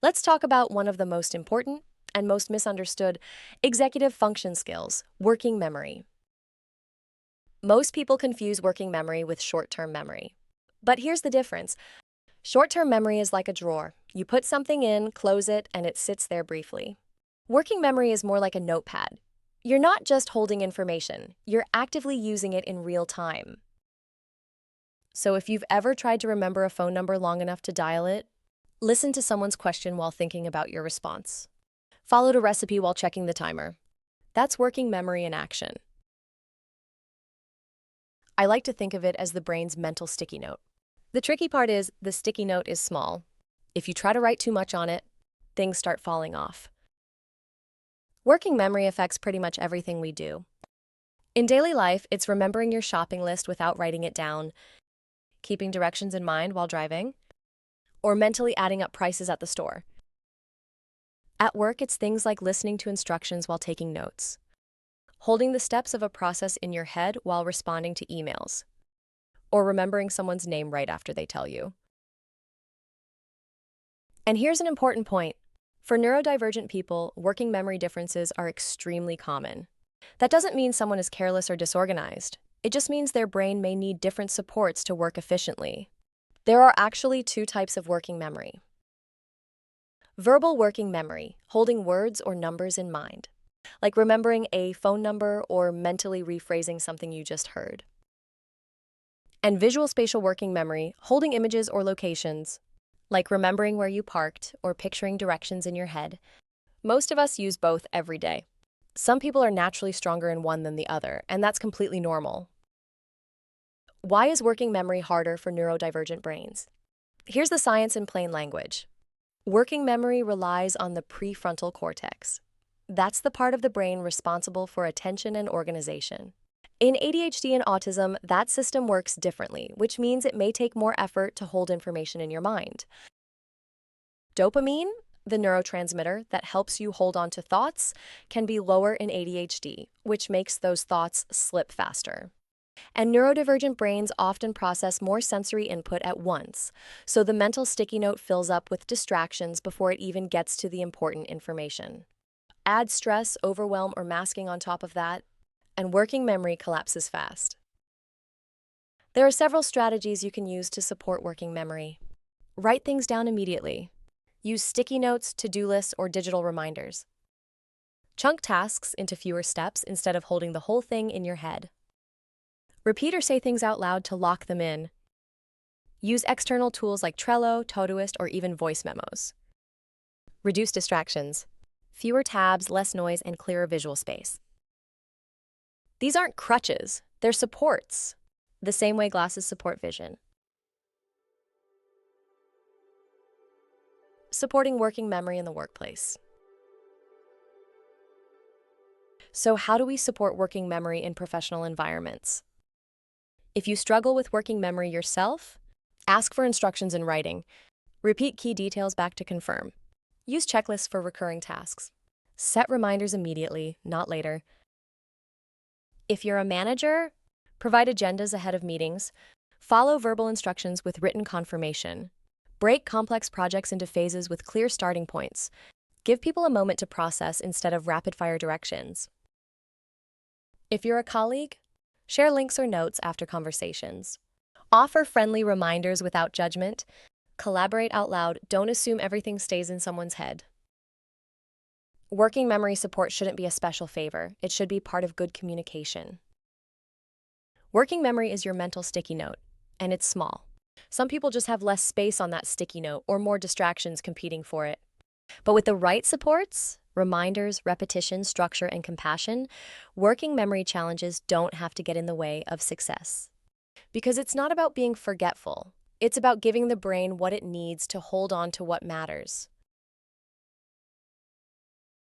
Let's talk about one of the most important and most misunderstood executive function skills, working memory. Most people confuse working memory with short-term memory. But here's the difference. Short-term memory is like a drawer. You put something in, close it, and it sits there briefly. Working memory is more like a notepad. You're not just holding information, you're actively using it in real time. So if you've ever tried to remember a phone number long enough to dial it, listen to someone's question while thinking about your response. Followed a recipe while checking the timer. That's working memory in action. I like to think of it as the brain's mental sticky note. The tricky part is the sticky note is small. If you try to write too much on it, things start falling off. Working memory affects pretty much everything we do. In daily life, it's remembering your shopping list without writing it down, keeping directions in mind while driving, or mentally adding up prices at the store. At work, it's things like listening to instructions while taking notes, holding the steps of a process in your head while responding to emails, or remembering someone's name right after they tell you. And here's an important point. For neurodivergent people, working memory differences are extremely common. That doesn't mean someone is careless or disorganized. It just means their brain may need different supports to work efficiently. There are actually two types of working memory. Verbal working memory, holding words or numbers in mind, like remembering a phone number or mentally rephrasing something you just heard. And visual-spatial working memory, holding images or locations, like remembering where you parked or picturing directions in your head. Most of us use both every day. Some people are naturally stronger in one than the other, and that's completely normal. Why is working memory harder for neurodivergent brains? Here's the science in plain language. Working memory relies on the prefrontal cortex. That's the part of the brain responsible for attention and organization. In ADHD and autism, that system works differently, which means it may take more effort to hold information in your mind. Dopamine, the neurotransmitter that helps you hold on to thoughts, can be lower in ADHD, which makes those thoughts slip faster. And neurodivergent brains often process more sensory input at once, so the mental sticky note fills up with distractions before it even gets to the important information. Add stress, overwhelm, or masking on top of that, and working memory collapses fast. There are several strategies you can use to support working memory. Write things down immediately. Use sticky notes, to-do lists, or digital reminders. Chunk tasks into fewer steps instead of holding the whole thing in your head. Repeat or say things out loud to lock them in. Use external tools like Trello, Todoist, or even voice memos. Reduce distractions. Fewer tabs, less noise, and clearer visual space. These aren't crutches, they're supports, the same way glasses support vision. Supporting working memory in the workplace. So how do we support working memory in professional environments? If you struggle with working memory yourself, ask for instructions in writing. Repeat key details back to confirm. Use checklists for recurring tasks. Set reminders immediately, not later. If you're a manager, provide agendas ahead of meetings. Follow verbal instructions with written confirmation. Break complex projects into phases with clear starting points. Give people a moment to process instead of rapid-fire directions. If you're a colleague, share links or notes after conversations. Offer friendly reminders without judgment. Collaborate out loud. Don't assume everything stays in someone's head. Working memory support shouldn't be a special favor. It should be part of good communication. Working memory is your mental sticky note, and it's small. Some people just have less space on that sticky note or more distractions competing for it. But with the right supports, reminders, repetition, structure, and compassion, working memory challenges don't have to get in the way of success. Because it's not about being forgetful. It's about giving the brain what it needs to hold on to what matters.